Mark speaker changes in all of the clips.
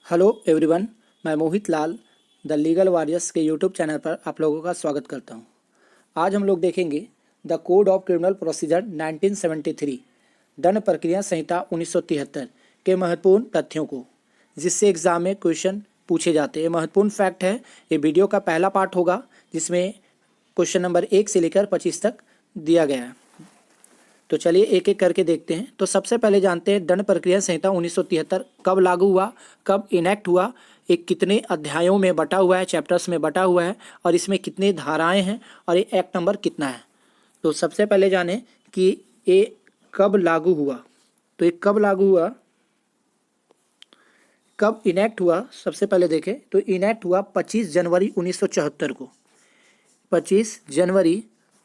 Speaker 1: Hello everyone, मैं मोहित लाल the legal warriors के YouTube channel पर आप लोगों का स्वागत करता हूं। आज हम लोग देखेंगे the code of criminal procedure 1973 दंड प्रक्रिया संहिता 1973 के महत्वपूर्ण तथ्यों को, जिससे एग्जाम में क्वेश्चन पूछे जाते हैं। ये महत्वपूर्ण फैक्ट है। ये वीडियो का पहला पार्ट होगा जिसमें क्वेश्चन नंबर 1 से लेकर 25 तक दिया गया है। तो चलिए एक एक करके देखते हैं। तो सबसे पहले जानते हैं दंड प्रक्रिया संहिता 1973 कब लागू हुआ, कब इनेक्ट हुआ, एक कितने अध्यायों में बटा हुआ है, चैप्टर्स में बटा हुआ है, और इसमें कितने धाराएं हैं और ये एक्ट नंबर कितना है। तो सबसे पहले जाने कि ये कब लागू हुआ। तो ये कब लागू हुआ, कब इनेक्ट हुआ, सबसे पहले देखें तो इनेक्ट हुआ 25 जनवरी 1974 को। 25 जनवरी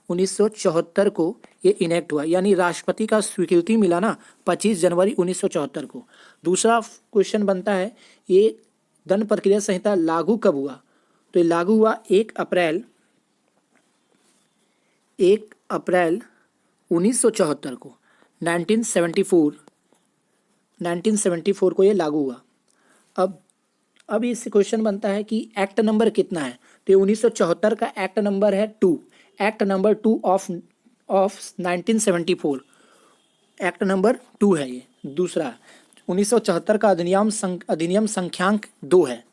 Speaker 1: 1974 को ये इनेक्ट हुआ, यानी राष्ट्रपति का स्वीकृति मिला ना 25 जनवरी 1974 को। दूसरा क्वेश्चन बनता है ये दंड प्रक्रिया संहिता लागू कब हुआ। तो ये लागू हुआ 1 अप्रैल 1974 को। 1974 को ये लागू हुआ। अब इससे क्वेश्चन बनता है कि एक्ट नंबर कितना है। तो 1974 का एक्ट नंबर है 2, act number 2 of 1974, act number 2 है ये। दूसरा 1974 का अधिनियम संख्यांक 2 है,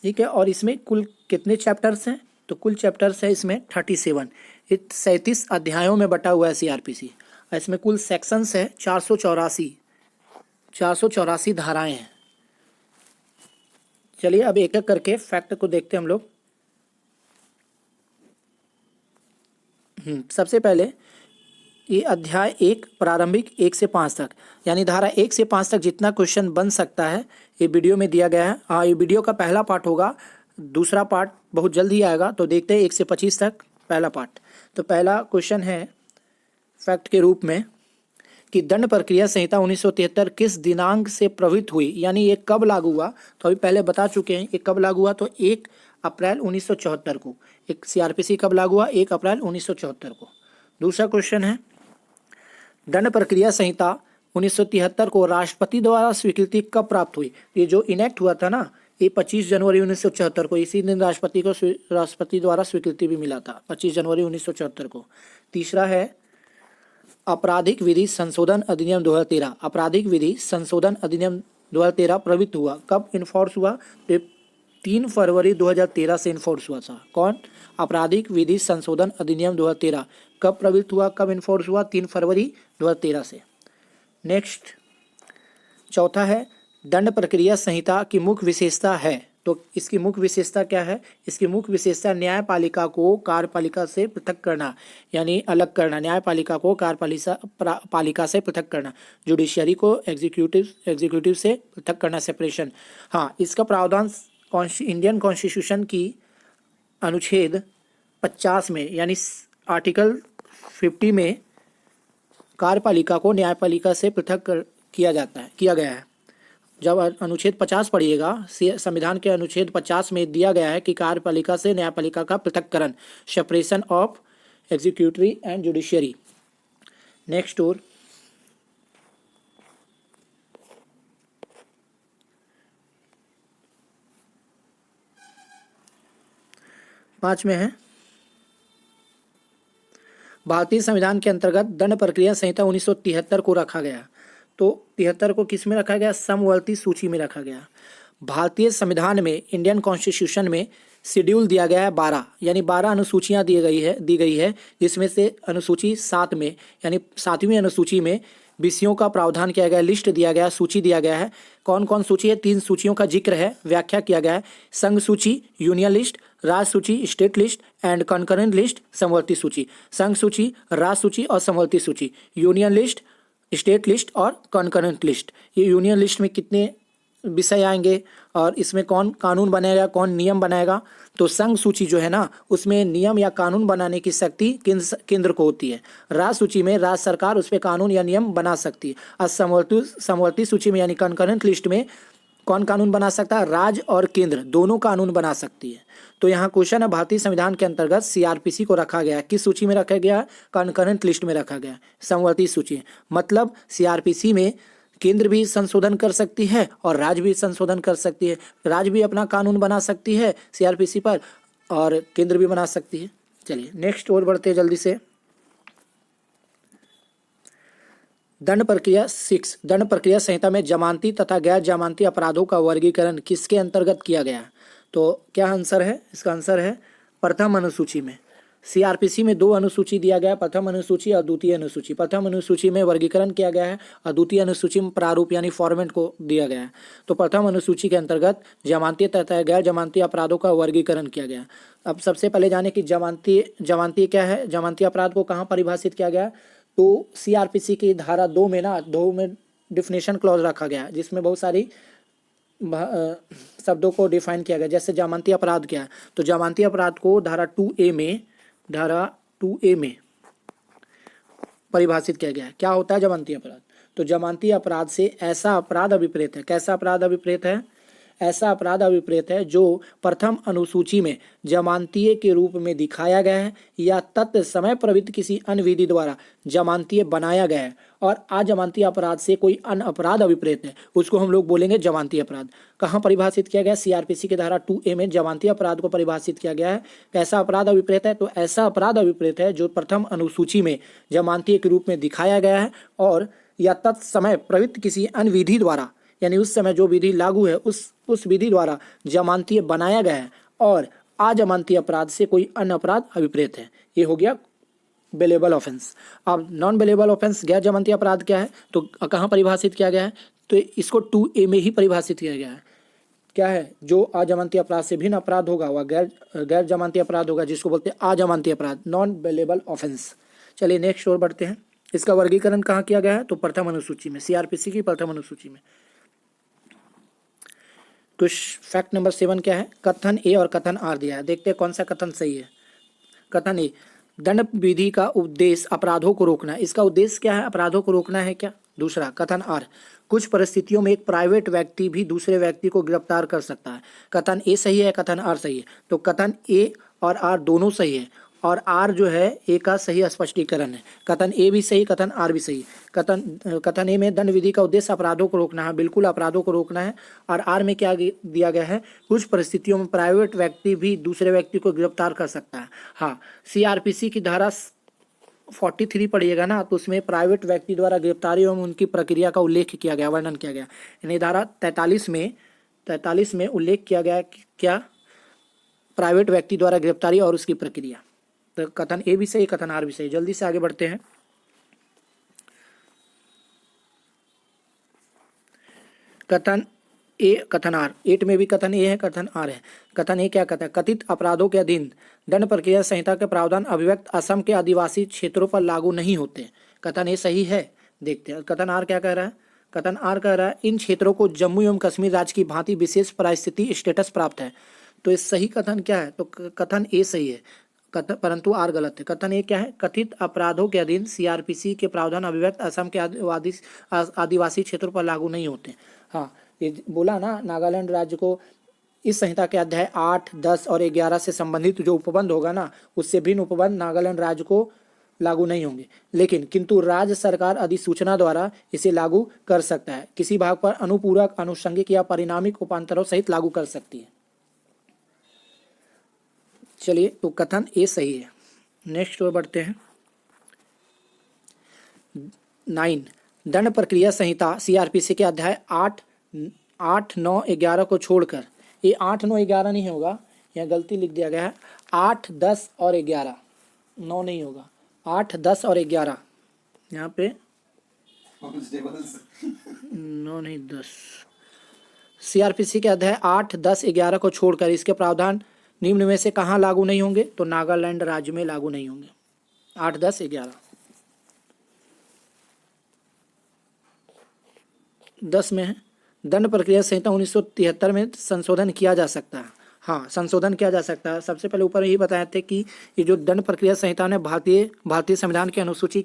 Speaker 1: ठीक है। और इसमें कुल कितने चैप्टर्स हैं, तो कुल चैप्टर्स है इसमें 37। 37 अध्यायों में बटा हुआ है सीआरपीसी। इसमें कुल सेक्शंस है 484 धाराएं हैं। चलिए अब एक एक करके फैक्ट को देखते हैं हम लोग। सबसे पहले ये अध्याय 1 प्रारंभिक 1 से 5 तक, यानी धारा 1 से 5 तक जितना क्वेश्चन बन सकता है ये वीडियो में दिया गया है। हाँ, ये वीडियो का पहला पार्ट होगा, दूसरा पार्ट बहुत जल्द ही आएगा। तो देखते हैं 1 से 25 तक पहला पार्ट। तो पहला क्वेश्चन है फैक्ट के रूप में कि दंड प्रक्रिया संहिता 1973 किस दिनांक से प्रभावित हुई, यानी ये कब लागू हुआ। तो अभी पहले बता चुके हैं ये कब लागू हुआ। तो 1 अप्रैल 1974 को। एक सीआरपीसी कब लागू हुआ, 1 अप्रैल 1974 को। दूसरा क्वेश्चन है दंड प्रक्रिया संहिता 1973 को राष्ट्रपति द्वारा स्वीकृति कब प्राप्त हुई। ये जो इनेक्ट हुआ था ना, ये 25 जनवरी 1974 को, इसी दिन राष्ट्रपति द्वारा स्वीकृति भी मिला था, 25 जनवरी 1974 को। तीसरा है आपराधिक विधि संशोधन अधिनियम 2013। आपराधिक विधि संशोधन अधिनियम 2013 प्रवृत्त हुआ, कब इन्फोर्स हुआ। 3 फरवरी 2013 से इन्फोर्स हुआ था। कौन, आपराधिक विधि संशोधन अधिनियम 2013 कब प्रवृत्त हुआ, कब इन्फोर्स हुआ, 3 फरवरी 2013 से। नेक्स्ट चौथा है दंड प्रक्रिया संहिता की मुख्य विशेषता है। तो इसकी मुख्य विशेषता क्या है। इसकी मुख्य विशेषता न्यायपालिका को कार्यपालिका से पृथक करना, यानी अलग करना। न्यायपालिका को कार्यपालिका से पृथक करना, जुडिशियरी को एग्जीक्यूटिव से पृथक करना, सेपरेशन। हाँ, इसका प्रावधान इंडियन कॉन्स्टिट्यूशन की अनुच्छेद 50 में, यानी आर्टिकल 50 में कार्यपालिका को न्यायपालिका से पृथक किया गया है। जब अनुच्छेद 50 पढ़िएगा, संविधान के अनुच्छेद 50 में दिया गया है कि कार्यपालिका से न्यायपालिका का पृथक्करण, separation of executive and judiciary. Next और पांच में है भारतीय संविधान के अंतर्गत दंड प्रक्रिया संहिता 1973 को रखा गया। तो 73 को किस में रखा गया, समवर्ती सूची में रखा गया। भारतीय संविधान में, इंडियन कॉन्स्टिट्यूशन में शेड्यूल दिया गया है 12, यानी 12 अनुसूचियां दी गई है, जिसमें से अनुसूची 7 में, यानी 7वीं अनुसूची में विषयों का प्रावधान किया गया, लिस्ट दिया गया, सूची दिया गया है। कौन कौन सूची है, 3 सूचियों का जिक्र है, व्याख्या किया गया है। संघ सूची, यूनियन लिस्ट, राज्य सूची, state list and concurrent list, समवर्ती सूची। संघ सूची, राज्य सूची और समवर्ती सूची, यूनियन लिस्ट, स्टेट लिस्ट और कॉन्करेंट लिस्ट। ये यूनियन लिस्ट में कितने विषय आएंगे और इसमें कौन कानून बनाएगा, कौन नियम बनाएगा। तो संघ सूची जो है ना, उसमें नियम या कानून बनाने की शक्ति केंद्र को होती है। राज्य सूची में राज्य सरकार उस पर कानून या नियम बना सकती है। और समवर्ती सूची में, यानी कंकरेंट लिस्ट में कौन कानून बना सकता है, राज्य और केंद्र दोनों कानून बना सकती है। तो यहाँ क्वेश्चन है भारतीय संविधान के अंतर्गत सीआरपीसी को रखा गया है, किस सूची में रखा गया, कंकरेंट लिस्ट में रखा गया, समवर्ती सूची। मतलब सीआरपीसी में केंद्र भी संशोधन कर सकती है और राज्य भी संशोधन कर सकती है। राज्य भी अपना कानून बना सकती है सीआरपीसी पर और केंद्र भी बना सकती है। चलिए नेक्स्ट और बढ़ते हैं जल्दी से। दंड प्रक्रिया 6, दंड प्रक्रिया संहिता में जमानती तथा गैर जमानती अपराधों का वर्गीकरण किसके अंतर्गत किया गया है? तो क्या आंसर है इसका? आंसर है प्रथम अनुसूची में। सीआरपीसी में 2 अनुसूची दिया गया है, प्रथम अनुसूची और द्वितीय अनुसूची। प्रथम अनुसूची में वर्गीकरण किया गया है और द्वितीय अनुसूची में प्रारूप यानी फॉर्मेट को दिया गया है। तो प्रथम अनुसूची के अंतर्गत जमानती तथा गैर जमानती अपराधों का वर्गीकरण किया गया है। अब सबसे पहले जाने कि जमानती क्या है, जमानती अपराध को कहाँ परिभाषित किया गया है? तो सीआरपीसी की धारा 2 में ना 2 में डिफिनेशन क्लॉज रखा गया है जिसमें बहुत सारी शब्दों को डिफाइन किया गया। जैसे जमानती अपराध क्या है, तो जमानती अपराध को धारा 2A में परिभाषित किया गया है। क्या होता है जमानती अपराध? तो जमानती अपराध से ऐसा अपराध अभिप्रेत है, कैसा अपराध अभिप्रेत है? ऐसा अपराध अभिप्रेत है जो प्रथम अनुसूची में जमानतीय के रूप में दिखाया गया है या तत्समय प्रवृत्त किसी अन्य विधि द्वारा जमानतीय बनाया गया है और अजमानती अपराध से कोई अन्य अपराध अभिप्रेत है, उसको हम लोग बोलेंगे जमानती अपराध। कहाँ परिभाषित किया गया? सीआरपीसी की धारा 2A में जमानती अपराध को परिभाषित किया गया है। कैसा अपराध अभिप्रेत है? तो ऐसा अपराध अभिप्रेत है जो प्रथम अनुसूची में जमानतीय के रूप में दिखाया गया है और या तत्समय प्रवृत्त किसी अन्य विधि द्वारा, यानी उस समय जो विधि लागू है उस विधि द्वारा जमानतीय बनाया गया है और अजमानती अपराध से कोई अन्य अपराध अभिप्रेत है। ये हो गया बेलेबल ऑफेंस। अब नॉन बेलेबल ऑफेंस गैर जमानती अपराध क्या है? तो कहाँ परिभाषित किया गया है? तो इसको 2A में ही परिभाषित किया गया है। क्या है? जो अजमानती अपराध से भिन्न अपराध होगा वह गैर जमानती अपराध होगा, जिसको बोलते हैं अजमानती अपराध, नॉन बेलेबल ऑफेंस। चलिए नेक्स्ट और बढ़ते हैं। इसका वर्गीकरण कहाँ किया गया है? तो प्रथम अनुसूची में, सीआरपीसी की प्रथम अनुसूची में। तो फैक्ट नंबर 7 क्या है? कथन ए और कथन आर दिया है। देखते हैं कौन सा कथन सही है। कथन ए, दंड विधि का उद्देश्य अपराधों को रोकना है। इसका उद्देश्य क्या है? अपराधों को रोकना है क्या? दूसरा कथन आर, कुछ परिस्थितियों में एक प्राइवेट व्यक्ति भी दूसरे व्यक्ति को गिरफ्तार कर सकता है। कथन ए सही है, कथन आर सही है? तो कथन ए और आर दोनों सही है और आर जो है ए का सही स्पष्टीकरण है। कथन ए भी सही, कथन आर भी सही। कथन ए में दंड विधि का उद्देश्य अपराधों को रोकना है, बिल्कुल अपराधों को रोकना है। और आर में क्या दिया गया है? कुछ परिस्थितियों में प्राइवेट व्यक्ति भी दूसरे व्यक्ति को गिरफ्तार कर सकता है। हाँ, सीआरपीसी की धारा 43 पढ़िएगा ना, तो उसमें प्राइवेट व्यक्ति द्वारा गिरफ्तारी एवं उनकी प्रक्रिया का उल्लेख किया गया, वर्णन किया गया। यानी धारा 43 में उल्लेख किया गया कि क्या? प्राइवेट व्यक्ति द्वारा गिरफ्तारी और उसकी प्रक्रिया। तो कथन ए भी सही, कथन आर भी सही। जल्दी से आगे बढ़ते हैं। कथन ए, कथन आर, 8 में भी कथन ए है, कथन आर है। कथन ए क्या कहता है? कथित अपराधों के अधीन दंड प्रक्रिया संहिता के प्रावधान अभिव्यक्त असम के आदिवासी क्षेत्रों पर लागू नहीं होते। कथन ए सही है। देखते हैं कथन आर क्या कह रहा है। कथन आर कह रहा है इन क्षेत्रों को जम्मू एवं कश्मीर राज्य की भांति विशेष परिस्थिति स्टेटस प्राप्त है। तो ये सही कथन क्या है? तो कथन ए सही है, परंतु आर गलत है। कथन ए क्या है? कथित अपराधों के अधीन सीआरपीसी के प्रावधान अभिव्यक्त असम के आदिवासी क्षेत्रों पर लागू नहीं होते। हाँ, ये बोला ना, नागालैंड राज्य को इस संहिता के अध्याय 8, 10 और 11 से संबंधित जो उपबंध होगा ना, उससे भिन्न उपबंध नागालैंड राज्य को लागू नहीं होंगे, लेकिन किंतु राज्य सरकार अधिसूचना द्वारा इसे लागू कर सकता है। किसी भाग पर अनुपूरक, अनुषंगिक या परिणामिक उपांतरों सहित लागू कर सकती है। चलिए, तो कथन ए सही है। नेक्स्ट और बढ़ते हैं। 9, दंड प्रक्रिया संहिता सीआरपीसी के अध्याय 8, 9, 11 को छोड़कर, ये 8, 9, 11 नहीं होगा, यहाँ गलती लिख दिया गया है। 8, 10 और 11, 9 नहीं होगा, 8, 10 और 11 यहाँ पे 9 नहीं 10। सीआरपीसी के अध्याय 8, 10, 11 को छोड़कर इसके प्रावधान निम्न में से कहाँ लागू नहीं होंगे? तो नागालैंड राज्य में लागू नहीं होंगे। 8, 10, 11। 10 में है, दंड प्रक्रिया संहिता 1973 में संशोधन किया जा सकता है। हाँ, संशोधन किया जा सकता है। सबसे पहले ऊपर यही बताए थे कि ये जो दंड प्रक्रिया संहिता ने भारतीय संविधान की अनुसूची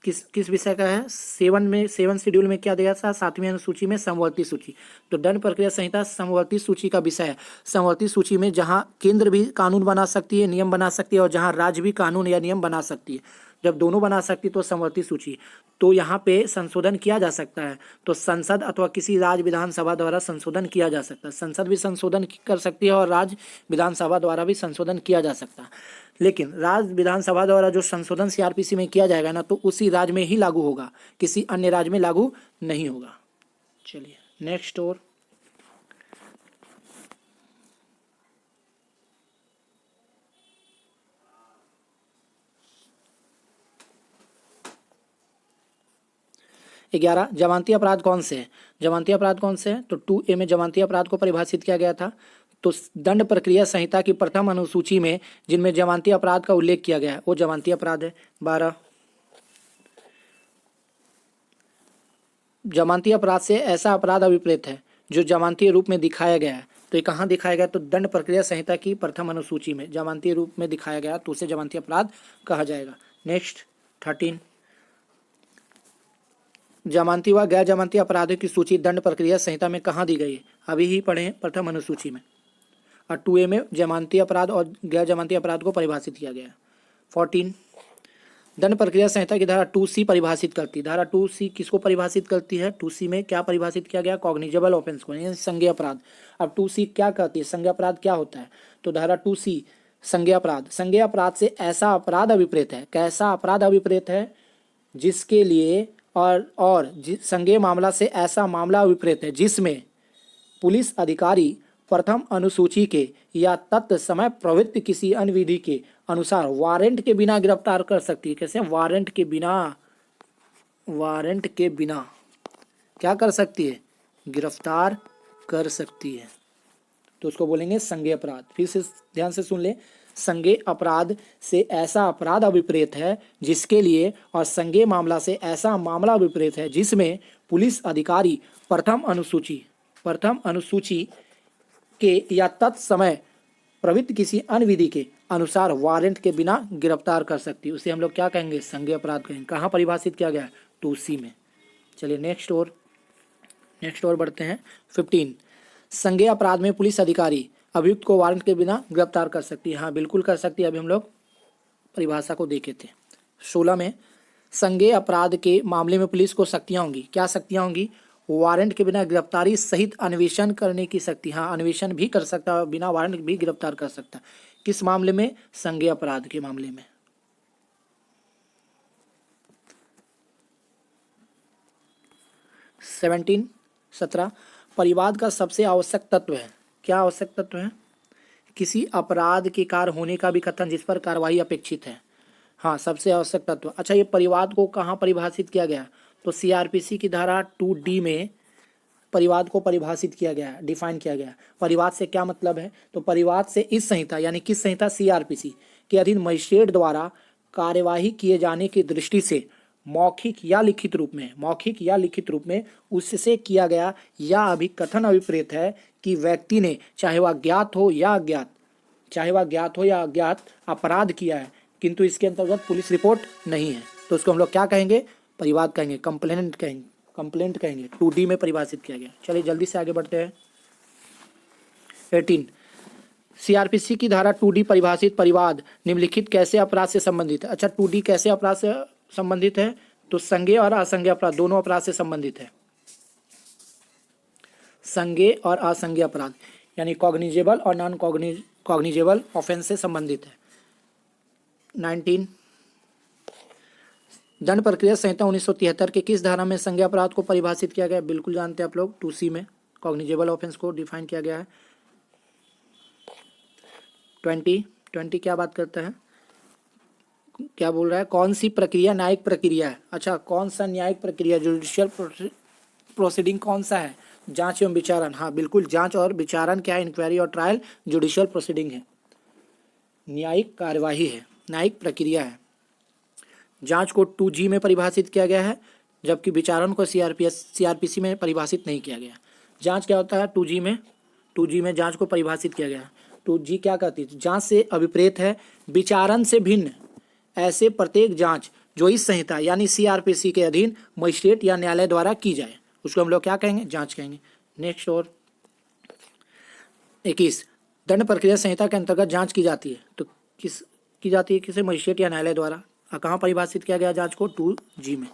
Speaker 1: किस विषय का है? 7 शेड्यूल में क्या दिया था? 7वीं अनुसूची में समवर्ती सूची। तो दंड प्रक्रिया संहिता समवर्ती सूची का विषय है। समवर्ती सूची में जहाँ केंद्र भी कानून बना सकती है, नियम बना सकती है, और जहाँ राज्य भी कानून या नियम बना सकती है। जब दोनों बना सकती तो समवर्ती सूची, तो यहाँ पे संशोधन किया जा सकता है। तो संसद अथवा किसी राज्य विधानसभा द्वारा संशोधन किया जा सकता है। संसद भी संशोधन कर सकती है और राज्य विधानसभा द्वारा भी संशोधन किया जा सकता है। लेकिन राज्य विधानसभा द्वारा जो संशोधन सीआरपीसी में किया जाएगा ना, तो उसी राज्य में ही लागू होगा, किसी अन्य राज्य में लागू नहीं होगा। चलिए नेक्स्ट और 11 जमानती अपराध कौन से हैं? जमानती अपराध कौन से हैं? तो 2A में जमानती अपराध को परिभाषित किया गया था। तो दंड प्रक्रिया संहिता की प्रथम अनुसूची में जिनमें जमानती अपराध का उल्लेख किया गया है वो जमानती अपराध है। 12 जमानती अपराध से ऐसा अपराध अभिप्रेत है जो जमानती रूप में दिखाया गया है। तो ये कहाँ दिखाया गया? तो दंड प्रक्रिया संहिता की प्रथम अनुसूची में जमानती रूप में दिखाया गया तो उसे जमानती अपराध कहा जाएगा। नेक्स्ट 13 जमानती व गैर जमानती अपराधों की सूची दंड प्रक्रिया संहिता में कहाँ दी गई है? अभी ही पढ़े प्रथम अनुसूची में। और 2A में जमानती अपराध और गैर जमानती अपराध को परिभाषित किया गया है। 14 दंड प्रक्रिया संहिता की धारा 2C परिभाषित करती है। धारा 2C किसको परिभाषित करती है? 2C में क्या परिभाषित किया गया? कॉग्निजेबल ऑफेंस को, यानी संज्ञेय अपराध। अब 2C क्या कहती है? संज्ञेय अपराध क्या होता है? तो धारा 2C संज्ञेय अपराध, संज्ञेय अपराध से ऐसा अपराध अभिप्रेत है, कैसा अपराध अभिप्रेत है जिसके लिए और संज्ञेय मामला से ऐसा मामला अभिप्रेत है जिसमें पुलिस अधिकारी प्रथम अनुसूची के या तत्समय प्रवृत्त किसी अन्य विधि के अनुसार वारंट के बिना गिरफ्तार कर सकती है। कैसे? वारंट के बिना क्या कर सकती है? गिरफ्तार कर सकती है। तो उसको बोलेंगे संज्ञेय अपराध। फिर से ध्यान से सुन ले, संज्ञेय अपराध से ऐसा अपराध अभिप्रेत है जिसके लिए और संज्ञेय मामला से ऐसा मामला अभिप्रेत है जिसमें पुलिस अधिकारी प्रथम अनुसूची के या तत्समय प्रवृत्त किसी अन्य विधि के अनुसार वारंट के बिना गिरफ्तार कर सकती है। उसे हम लोग क्या कहेंगे? संज्ञेय अपराध कहेंगे। कहाँ परिभाषित किया गया है? 2C में। चलिए नेक्स्ट और बढ़ते हैं। 15 संज्ञेय अपराध में पुलिस अधिकारी अभियुक्त को वारंट के बिना गिरफ्तार कर सकती है। हाँ बिल्कुल कर सकती है। अभी हम लोग परिभाषा को देखे थे। 16 में संज्ञेय अपराध के मामले में पुलिस को शक्तियाँ होंगी। क्या शक्तियाँ होंगी? वारंट के बिना गिरफ्तारी सहित अन्वेषण करने की शक्ति। हाँ अन्वेषण भी कर सकता है, बिना वारंट भी गिरफ्तार कर सकता है। किस मामले में? संज्ञेय अपराध के मामले में। 17 परिवाद का सबसे आवश्यक तत्व है। क्या आवश्यक तत्व है? किसी अपराध के कार्य होने का भी कथन जिस पर कार्रवाई अपेक्षित है। हाँ सबसे आवश्यक तत्व। अच्छा ये परिवाद को कहाँ परिभाषित किया गया? तो सीआरपीसी की धारा 2D में परिवाद को परिभाषित किया गया है, डिफाइन किया गया है। परिवाद से क्या मतलब है? तो परिवाद से इस संहिता यानी किस संहिता? सीआरपीसी के अधीन मजिस्ट्रेट द्वारा कार्यवाही किए जाने की दृष्टि से मौखिक या लिखित रूप में उससे किया गया या अभी कथन अभिप्रेत है कि व्यक्ति ने चाहे वह ज्ञात हो या अज्ञात अपराध किया है किंतु इसके अंतर्गत पुलिस रिपोर्ट नहीं है, तो उसको हम लोग क्या कहेंगे? परिवाद कहेंगे, कंप्लेंट कहेंगे। 2D में परिभाषित किया गया। चलिए जल्दी से आगे बढ़ते हैं। 18 सीआरपीसी की धारा 2D परिभाषित परिवाद निम्नलिखित कैसे अपराध से संबंधित है? अच्छा 2D कैसे अपराध से संबंधित है? तो संज्ञेय और असंज्ञेय अपराध दोनों अपराध से संबंधित है। संज्ञेय और असंज्ञेय अपराध यानी कॉग्निजेबल और नॉन कॉग्निजेबल ऑफेंस से संबंधित है। 19 दंड प्रक्रिया संहिता 1973 के किस धारा में संज्ञेय अपराध को परिभाषित किया गया है? बिल्कुल जानते हैं आप लोग, 2C में कॉग्निजेबल ऑफेंस को डिफाइन किया गया है। 20 क्या बात करता है? क्या बोल रहा है? कौन सी प्रक्रिया न्यायिक प्रक्रिया है? अच्छा कौन सा न्यायिक प्रक्रिया, जुडिशियल प्रोसीडिंग कौन सा है? जांच एवं विचारण। हाँ बिल्कुल, जांच और विचारण क्या है? इंक्वायरी और ट्रायल जुडिशियल प्रोसीडिंग है, न्यायिक कार्यवाही है, न्यायिक प्रक्रिया है। जांच को 2G में परिभाषित किया गया है जबकि विचारण को सीआरपीसी में परिभाषित नहीं किया गया। जांच क्या होता है? 2G में जांच को परिभाषित किया गया। 2G क्या कहती है? जांच से अभिप्रेत है विचारण से भिन्न ऐसे प्रत्येक जांच जो इस संहिता यानी सीआरपीसी के अधीन मजिस्ट्रेट या न्यायालय द्वारा की जाए, उसको हम लोग क्या कहेंगे? जांच कहेंगे। नेक्स्ट और 21 दंड प्रक्रिया संहिता के अंतर्गत जांच की जाती है। तो किस की जाती है? किसे? मजिस्ट्रेट या न्यायालय द्वारा। कहाँ परिभाषित किया गया जांच को? 2G में।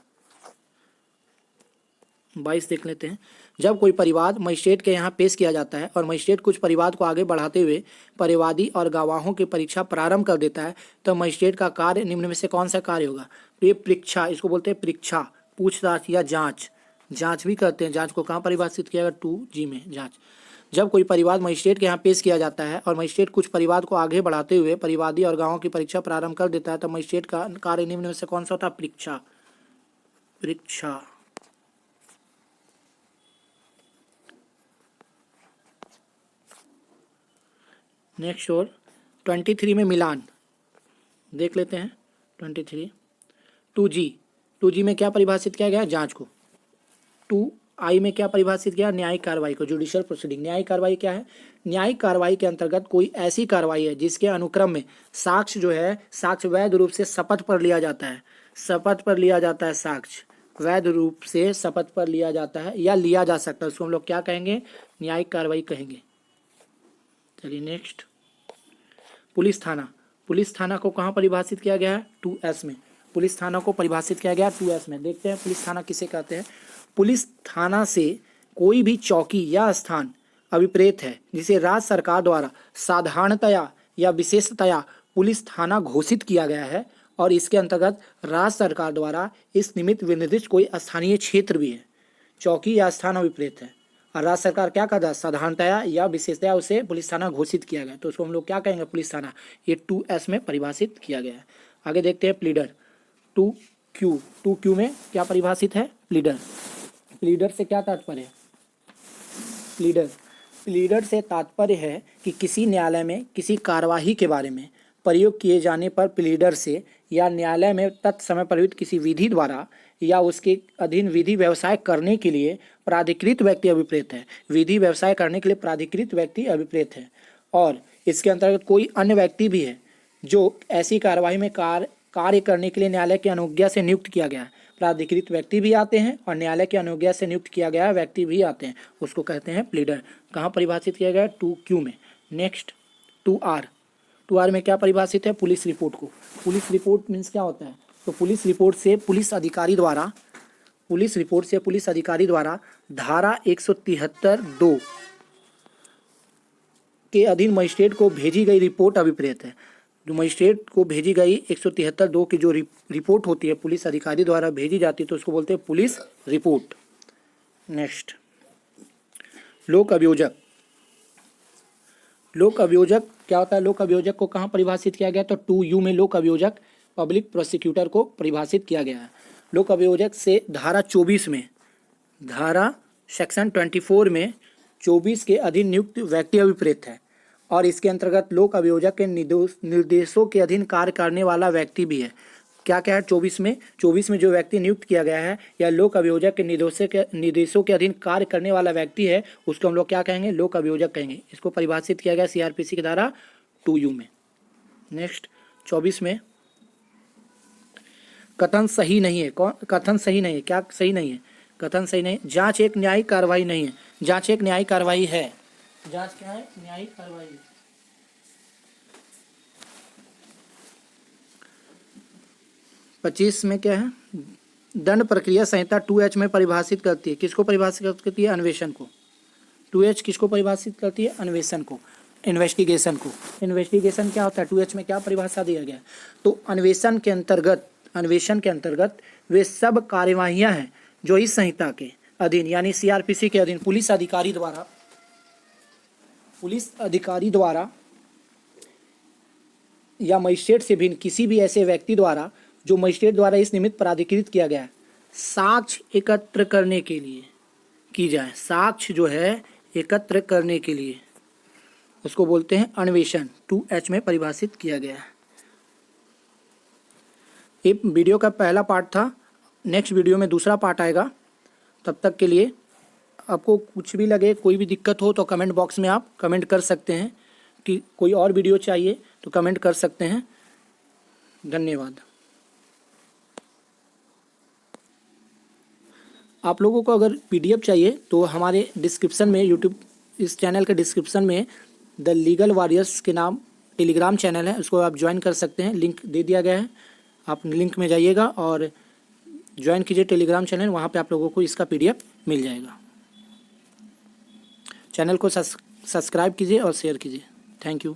Speaker 1: 22 देख लेते हैं। जब कोई परिवाद मजिस्ट्रेट के यहाँ पेश किया जाता है और मजिस्ट्रेट कुछ परिवाद को आगे बढ़ाते हुए परिवादी और गवाहों की परीक्षा प्रारंभ कर देता है तो मजिस्ट्रेट का कार्य निम्न में से कौन सा कार्य होगा? तो ये परीक्षा, इसको बोलते हैं परीक्षा, पूछताछ या जांच। जांच भी करते हैं। जांच को कहाँ परिभाषित किया गया? 2G में, जांच। जब कोई परिवाद मजिस्ट्रेट के यहाँ पेश किया जाता है और मजिस्ट्रेट कुछ परिवाद को आगे बढ़ाते हुए परिवादी और गवाहों की परीक्षा प्रारंभ कर देता है तो मजिस्ट्रेट का कार्य निम्न में से कौन सा होता है? परीक्षा। परीक्षा। नेक्स्ट और 23 में मिलान देख लेते हैं। 23 2G में क्या परिभाषित किया गया? जांच को। 2I में क्या परिभाषित किया? न्यायिक कार्रवाई को, जुडिशियल प्रोसीडिंग। न्यायिक कार्रवाई क्या है? न्यायिक कार्रवाई के अंतर्गत कोई ऐसी कार्रवाई है जिसके अनुक्रम में साक्ष्य जो है, साक्ष्य वैध रूप से शपथ पर लिया जाता है। शपथ पर लिया जाता है, साक्ष्य वैध रूप से शपथ पर लिया जाता है या लिया जा सकता है, उसको हम लोग क्या कहेंगे? न्यायिक कार्रवाई कहेंगे। चलिए नेक्स्ट, पुलिस थाना। पुलिस थाना को कहाँ परिभाषित किया गया है? 2S में। पुलिस थाना को परिभाषित किया गया 2S में। देखते हैं पुलिस थाना किसे कहते हैं। पुलिस थाना से कोई भी चौकी या स्थान अभिप्रेत है जिसे राज्य सरकार द्वारा साधारणतया या विशेषतया पुलिस थाना घोषित किया गया है और इसके अंतर्गत राज्य सरकार द्वारा इस निमित्त विनिर्दिष्ट कोई स्थानीय क्षेत्र भी है। चौकी या स्थान अभिप्रेत है और राज्य सरकार क्या कहता है? साधारणतया या विशेषतया उसे पुलिस थाना घोषित किया गया, तो उसको हम लोग क्या कहेंगे? पुलिस थाना। ये 2S में परिभाषित किया गया है। आगे देखते हैं प्लीडर। 2Q में क्या परिभाषित है? प्लीडर। प्लीडर से क्या तात्पर्य है? प्लीडर से तात्पर्य है कि किसी न्यायालय में किसी कार्यवाही के बारे में प्रयोग किए जाने पर प्लीडर से या न्यायालय में तत्समय प्रयुक्त किसी विधि द्वारा या उसके अधीन विधि व्यवसाय करने के लिए प्राधिकृत व्यक्ति अभिप्रेत है। विधि व्यवसाय करने के लिए प्राधिकृत व्यक्ति अभिप्रेत है और इसके अंतर्गत कोई अन्य व्यक्ति भी है जो ऐसी कार्यवाही में कार्य करने के लिए न्यायालय की अनुज्ञा से नियुक्त किया गया है। प्राधिकृत व्यक्ति भी आते हैं और न्यायालय की अनुज्ञा से नियुक्त किया गया व्यक्ति भी आते हैं, उसको कहते हैं प्लीडर। कहाँ परिभाषित किया गया? 2Q में। नेक्स्ट 2R में क्या परिभाषित है? पुलिस रिपोर्ट को। पुलिस रिपोर्ट मीन्स क्या होता है? तो पुलिस रिपोर्ट से पुलिस अधिकारी द्वारा धारा 173(2) के अधीन मजिस्ट्रेट को भेजी गई रिपोर्ट अभिप्रेत है। जो मजिस्ट्रेट को भेजी गई 173(2) की जो रिपोर्ट होती है पुलिस अधिकारी द्वारा भेजी जाती है तो उसको बोलते हैं पुलिस रिपोर्ट। नेक्स्ट, लोक अभियोजक। लोक अभियोजक क्या होता है? लोक अभियोजक को कहाँ परिभाषित किया गया? तो 2U में लोक अभियोजक पब्लिक प्रोसिक्यूटर को परिभाषित किया गया है। लोक अभियोजक से धारा 24 में, धारा सेक्शन 24 में 24 के अधीन नियुक्त व्यक्ति अभिप्रेत है और इसके अंतर्गत लोक अभियोजक के निर्देशों के अधीन कार्य करने वाला व्यक्ति भी है। क्या क्या है 24 में? 24 में जो व्यक्ति नियुक्त किया गया है या लोक अभियोजक के निर्देशों के अधीन कार्य करने वाला व्यक्ति है उसको हम लोग क्या कहेंगे? लोक अभियोजक कहेंगे। इसको परिभाषित किया गया CRPC की धारा 2U में। नेक्स्ट 24 में कथन सही नहीं है। कथन सही नहीं है। क्या सही नहीं है? कथन सही नहीं। जांच एक न्यायिक कार्रवाई नहीं है। जांच एक न्यायिक कार्रवाई है। जांच क्या है? न्यायिक कार्रवाई। 25 में क्या है? दंड प्रक्रिया संहिता 2H में परिभाषित करती है। किसको परिभाषित करती है? अन्वेषण को। 2H किसको परिभाषित करती है? अन्वेषण को, इन्वेस्टिगेशन को। इन्वेस्टिगेशन क्या होता है? 2H में क्या परिभाषा दिया गया? तो अन्वेषण के अंतर्गत वे सब कार्यवाहियां हैं जो इस संहिता के अधीन यानी CRPC के अधीन पुलिस अधिकारी द्वारा या मजिस्ट्रेट से भिन्न किसी भी ऐसे व्यक्ति द्वारा जो मजिस्ट्रेट द्वारा इस निमित्त प्राधिकृत किया गया है साक्ष्य एकत्र करने के लिए की जाए। साक्ष्य जो है एकत्र करने के लिए उसको बोलते हैं अन्वेषण। 2H में परिभाषित किया गया है। ये वीडियो का पहला पार्ट था। नेक्स्ट वीडियो में दूसरा पार्ट आएगा। तब तक के लिए आपको कुछ भी लगे, कोई भी दिक्कत हो तो कमेंट बॉक्स में आप कमेंट कर सकते हैं कि कोई और वीडियो चाहिए तो कमेंट कर सकते हैं। धन्यवाद। आप लोगों को अगर PDF चाहिए तो हमारे डिस्क्रिप्शन में, यूट्यूब इस चैनल के डिस्क्रिप्शन में द लीगल वॉरियर्स के नाम टेलीग्राम चैनल है, उसको आप ज्वाइन कर सकते हैं। लिंक दे दिया गया है। आप लिंक में जाइएगा और ज्वाइन कीजिए टेलीग्राम चैनल, वहाँ पे आप लोगों को इसका PDF मिल जाएगा। चैनल को सब्सक्राइब कीजिए और शेयर कीजिए। Thank you.